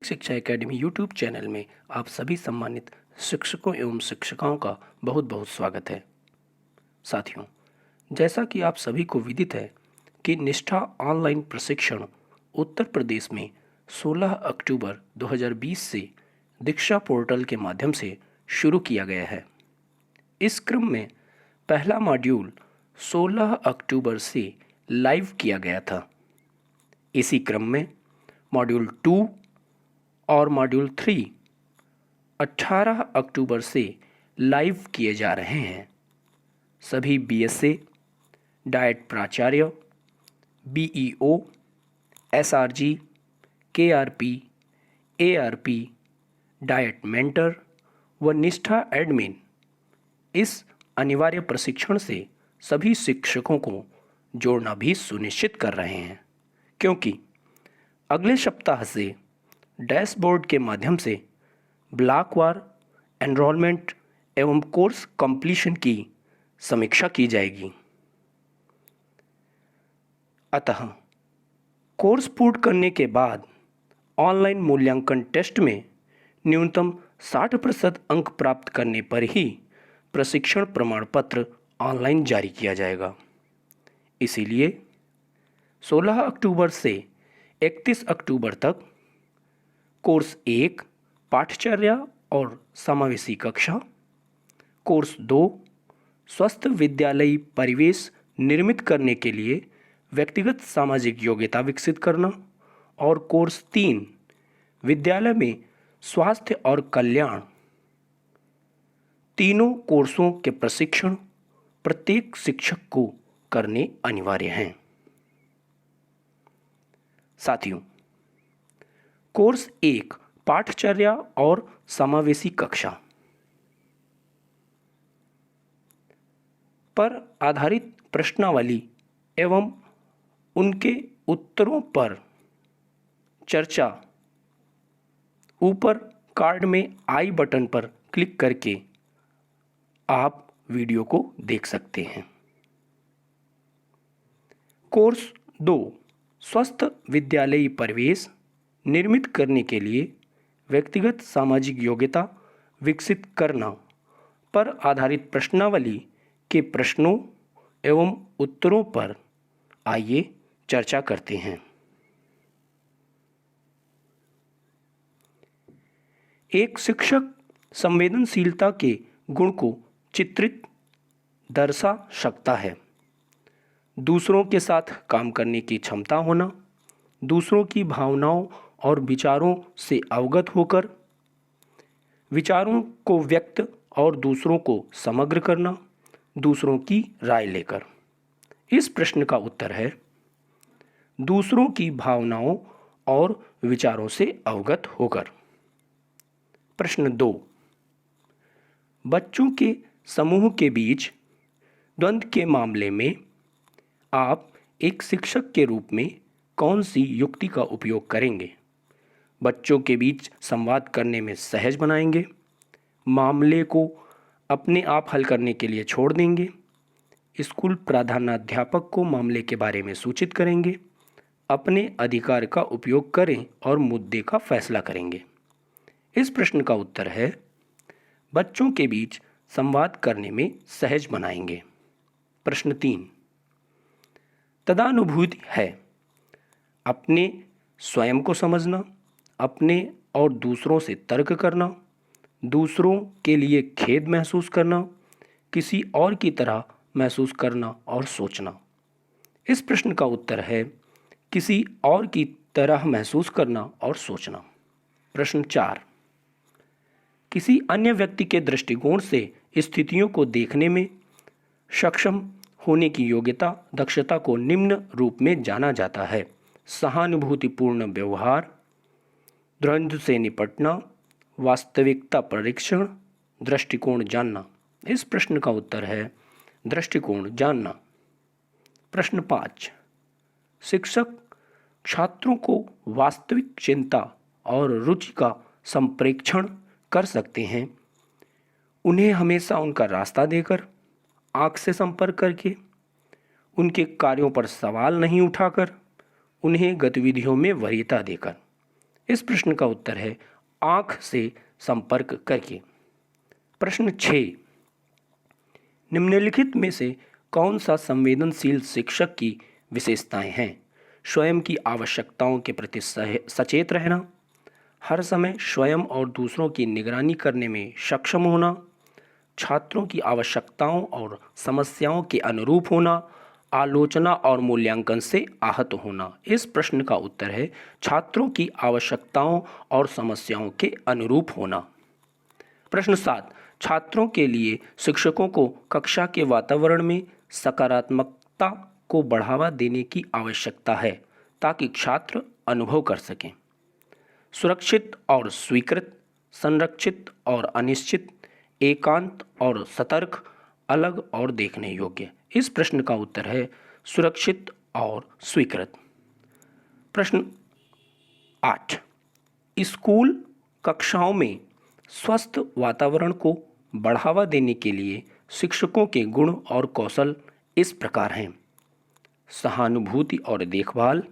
शिक्षा academy YouTube channel में आप सभी सम्मानित शिक्षकों एवं शिक्षिकाओं का बहुत बहुत स्वागत है। साथियों, जैसा कि आप सभी को विदित है कि निष्ठा ऑनलाइन प्रशिक्षण उत्तर प्रदेश में 16 अक्टूबर 2020 से दीक्षा पोर्टल के माध्यम से शुरू किया गया है। इस क्रम में पहला मॉड्यूल 16 अक्टूबर से लाइव किया गया था। इसी क्रम में मॉड्यूल 2 और मॉड्यूल 3 18 अक्टूबर से लाइव किए जा रहे हैं। सभी बीएसए, डाइट प्राचार्य, BEO, SRG, KRP, ARP, diet mentor व निष्ठा एडमिन इस अनिवार्य प्रशिक्षण से सभी शिक्षकों को जोड़ना भी सुनिश्चित कर रहे हैं, क्योंकि अगले सप्ताह से डैशबोर्ड के माध्यम से ब्लॉकवार एनरोलमेंट एवं कोर्स कंप्लीशन की समीक्षा की जाएगी। अतः कोर्स पूर्ण करने के बाद ऑनलाइन मूल्यांकन टेस्ट में न्यूनतम 60% अंक प्राप्त करने पर ही प्रशिक्षण प्रमाण पत्र ऑनलाइन जारी किया जाएगा। इसीलिए 16 अक्टूबर से 31 अक्टूबर तक कोर्स 1 पाठचर्या और समावेशी कक्षा, कोर्स 2 स्वस्थ विद्यालयी परिवेश निर्मित करने के लिए व्यक्तिगत सामाजिक योग्यता विकसित करना और कोर्स 3 विद्यालय में स्वास्थ्य और कल्याण, तीनों कोर्सों के प्रशिक्षण प्रत्येक शिक्षक को करने अनिवार्य हैं। साथियों, कोर्स 1 पाठचर्या और समावेशी कक्षा पर आधारित प्रश्नावली एवं उनके उत्तरों पर चर्चा ऊपर कार्ड में आई बटन पर क्लिक करके आप वीडियो को देख सकते हैं। कोर्स 2 स्वस्थ विद्यालयी परिवेश निर्मित करने के लिए व्यक्तिगत सामाजिक योग्यता विकसित करना पर आधारित प्रश्नावली के प्रश्नों एवं उत्तरों पर आइए चर्चा करते हैं। एक शिक्षक संवेदनशीलता के गुण को चित्रित दर्शा सकता है। दूसरों के साथ काम करने की क्षमता होना, दूसरों की भावनाओं और विचारों से अवगत होकर विचारों को व्यक्त और दूसरों को समग्र करना, दूसरों की राय लेकर। इस प्रश्न का उत्तर है दूसरों की भावनाओं और विचारों से अवगत होकर। प्रश्न 2 बच्चों के समूह के बीच द्वंद्व के मामले में आप एक शिक्षक के रूप में कौन सी युक्ति का उपयोग करेंगे? बच्चों के बीच संवाद करने में सहज बनाएंगे, मामले को अपने आप हल करने के लिए छोड़ देंगे, स्कूल प्रधानाध्यापक को मामले के बारे में सूचित करेंगे, अपने अधिकार का उपयोग करें और मुद्दे का फैसला करेंगे। इस प्रश्न का उत्तर है बच्चों के बीच संवाद करने में सहज बनाएंगे। प्रश्न 3 तदानुभूति है अपने स्वयं को समझना, अपने और दूसरों से तर्क करना, दूसरों के लिए खेद महसूस करना, किसी और की तरह महसूस करना और सोचना। इस प्रश्न का उत्तर है किसी और की तरह महसूस करना और सोचना। प्रश्न 4 किसी अन्य व्यक्ति के दृष्टिकोण से स्थितियों को देखने में सक्षम होने की योग्यता दक्षता को निम्न रूप में जाना जाता है: सहानुभूतिपूर्ण व्यवहार, द्वंद्व से निपटना, वास्तविकता परीक्षण, दृष्टिकोण जानना। इस प्रश्न का उत्तर है दृष्टिकोण जानना। प्रश्न 5 शिक्षक छात्रों को वास्तविक चिंता और रुचि का संप्रेक्षण कर सकते हैं, उन्हें हमेशा उनका रास्ता देकर, आँख से संपर्क करके, उनके कार्यों पर सवाल नहीं उठाकर, उन्हें गतिविधियों में वरीयता देकर। इस प्रश्न का उत्तर है आँख से संपर्क करके। प्रश्न 6, निम्नलिखित में से कौन सा संवेदनशील शिक्षक की विशेषताएं हैं? स्वयं की आवश्यकताओं के प्रति सचेत रहना, हर समय स्वयं और दूसरों की निगरानी करने में सक्षम होना, छात्रों की आवश्यकताओं और समस्याओं के अनुरूप होना, आलोचना और मूल्यांकन से आहत होना। इस प्रश्न का उत्तर है छात्रों की आवश्यकताओं और समस्याओं के अनुरूप होना। प्रश्न 7, छात्रों के लिए शिक्षकों को कक्षा के वातावरण में सकारात्मकता को बढ़ावा देने की आवश्यकता है ताकि छात्र अनुभव कर सकें। सुरक्षित और स्वीकृत, संरक्षित और अनिश्चित, एकांत और सतर्क, अलग और देखने योग्य। इस प्रश्न का उत्तर है सुरक्षित और स्वीकृत। प्रश्न 8, स्कूल कक्षाओं में स्वस्थ वातावरण को बढ़ावा देने के लिए शिक्षकों के गुण और कौशल इस प्रकार हैं: सहानुभूति और देखभाल,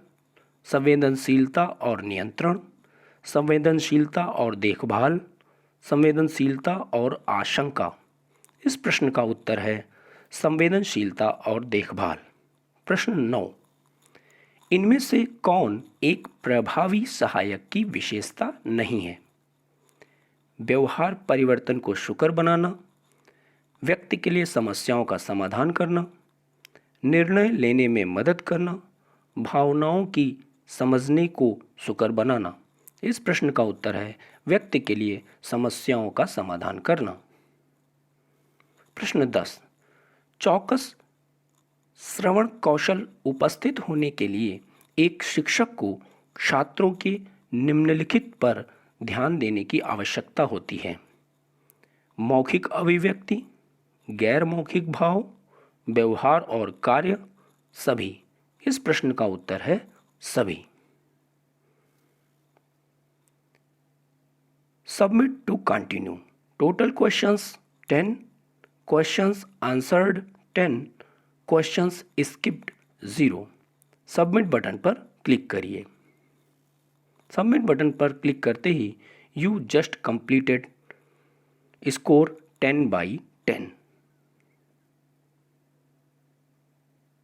संवेदनशीलता और नियंत्रण, संवेदनशीलता और देखभाल, संवेदनशीलता और आशंका। इस प्रश्न का उत्तर है संवेदनशीलता और देखभाल। प्रश्न 9, इनमें से कौन एक प्रभावी सहायक की विशेषता नहीं है? व्यवहार परिवर्तन को सुकर बनाना, व्यक्ति के लिए समस्याओं का समाधान करना, निर्णय लेने में मदद करना, भावनाओं की समझने को सुकर बनाना। इस प्रश्न का उत्तर है व्यक्ति के लिए समस्याओं का समाधान करना। प्रश्न 10, चौकस श्रवण कौशल उपस्थित होने के लिए एक शिक्षक को छात्रों के निम्नलिखित पर ध्यान देने की आवश्यकता होती है: मौखिक अभिव्यक्ति, गैर मौखिक भाव, व्यवहार और कार्य, सभी। इस प्रश्न का उत्तर है सभी। Submit to continue. Total questions 10, questions answered 10, questions skipped 0। Submit button पर क्लिक करिए। सबमिट बटन पर क्लिक करते ही यू जस्ट कंप्लीटेड स्कोर 10/10।